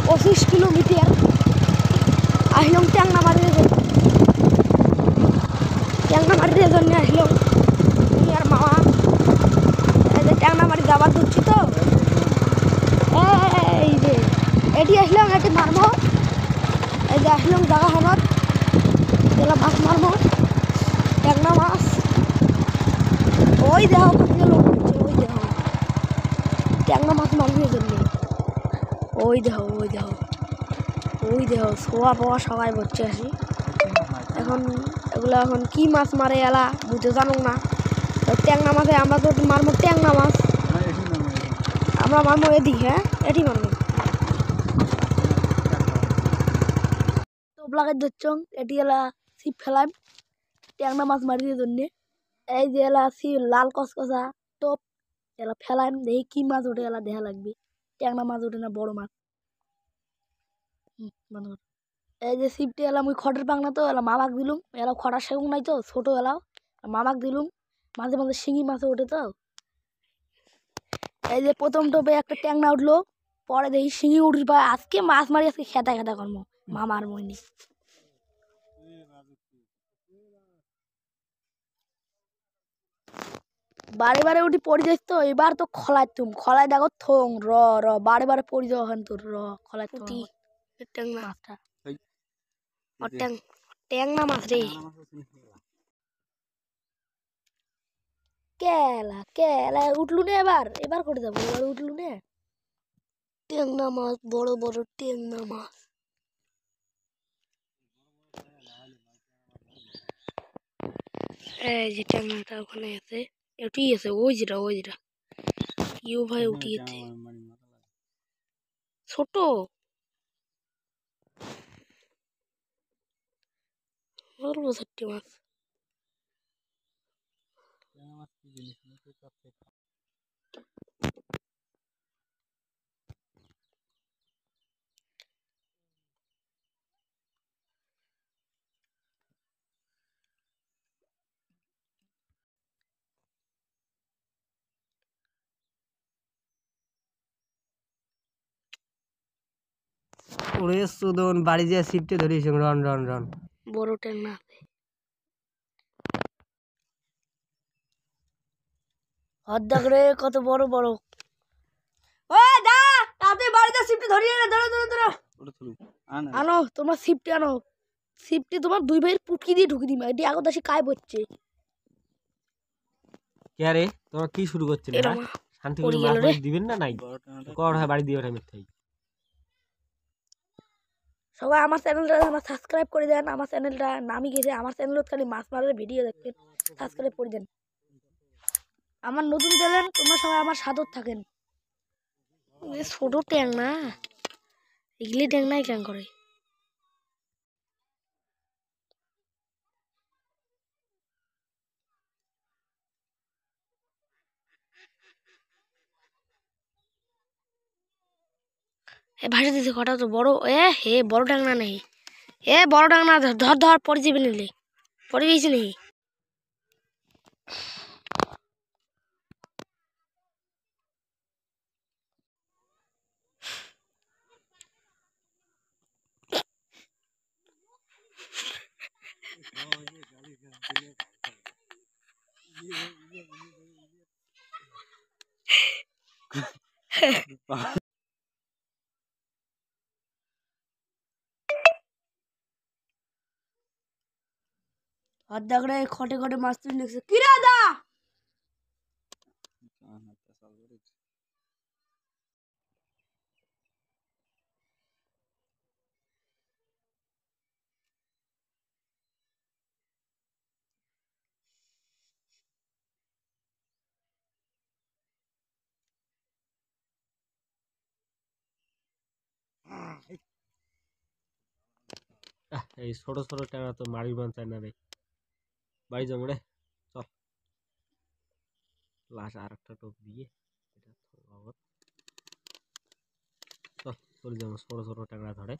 25 kilometre আসলাম ট্যাংনামারির জন্য আসলাম আমি আর মামা। এই যে ট্যাংনামারি যাবার ধরছি তো এই যে এটি আসলাম এটি মারবো। এই যে আসলাম জায়গা হনত এগুলো মাছ মারবো ট্যাংনা মাছ। ওই দেখো লোক করছে ওই দেখো ট্যাংনা মাছ মারবে জন্য ওই দেখো শোয়া পাওয়া সবাই বসছে আসি এখন। এগুলো এখন কি মাছ মারে এলা বুঝতে জানো না। ট্যাংনা মাছে আমরা তো মারবো ট্যাংনা মাছ, আমরা মারবো এদি। হ্যাঁ এটি মারবো টোপ লাগাই ধরছ এটি এলা ছিপ ফেলাম ট্যাংনা মাছ মারির জন্যে। এই যে এলা লাল কসকসা টোপ এলা ফেলাম দেখি কি মাছ ওঠে এলা দেখা লাগবে। ট্যাংনা মাছ ওঠে না বড় মাছ। এই যে ছিপটি এলাম ওই খটের পাংনা তো এলা মামাক দিলুম। এলা খটার সেগুন নাই তো ছোট এলাও মামাক দিলুম। মাঝে মাঝে শিঙি মাছে ওঠে তো। এই যে প্রথম টোপে একটা ট্যাংনা উঠলো, পরে দেখি শিঙি উঠির পর আজকে মাছ মারি আজকে খেতা কর্ম মামার মইনি। বারে বারে উঠি পড়ি যাস তো এবার তো খলাই তুম খলাই দেখো থং র র বারে বারে পড়ি যাওয়া হন তোর র খলাই উঠি ট্যাংনা মাছটা ট্যাংনা মাছ রে কেলা কেলা উঠলু না এবার করে যাবো এবার উঠলু না। ট্যাংনা মাছ বড় বড় ট্যাংনা মাছ। এই যে ট্যাংনাটা ওখানে আছে এটি আছে ওই যেটা ইউ ভাই উঠিয়েছে ছোট বলবো চারটি মাছ। ওরে সুদন বাড়ি যা শিফটে ধরিস রন রন রন বড় ট্যাংনা আছে হদ্দা করে কত বড় বড়। ওই দা তাতে বাড়িতে শিফটে ধরিয়ে না ধরো ধরো ধরো আনো তোমার শিফটে আনো। শিফটে তোমার দুই ভাইয়ের পুটকি দিয়ে ঢুকি দিবা এটি আগত আসি কায় বসছে। কে রে তোমরা কি শুরু করছেন শান্তি করে মাছ দিবেন না নাই কর হয় বাড়ি দিয়ে ওঠা মিথ্যাই। সবাই আমার চ্যানেলটা আমার সাবস্ক্রাইব করে দেন। আমার চ্যানেলটা নামই গেছে আমার চ্যানেল খালি মাছ মারার ভিডিও দেখবেন সাবস্ক্রাইব করে দেন। আমার নতুন চ্যানেল তোমরা সবাই আমার সাথে থাকেন। ছোট ট্যাংনা এগুলি ট্যাংনাই ক্যাং করে ভাসা দিতে কটা তো বড় হে বড় ট্যাংনা নেই বড় ট্যাংনা ধর ধর পড়ে যাবে নিলে পড়ে গেছি নাকি। হদ্দা করে খটে খটে মাছ তুলে নিচ্ছে কি রে দা। এই ছোট ছোট ট্যাংরা তো মারি বান চায় না রে বাড়ি যাবো রে চল লাশ আর একটা টোপ দিয়ে এটা চল চলে যাবো ছোট ছোট ট্যাংরা ধরে।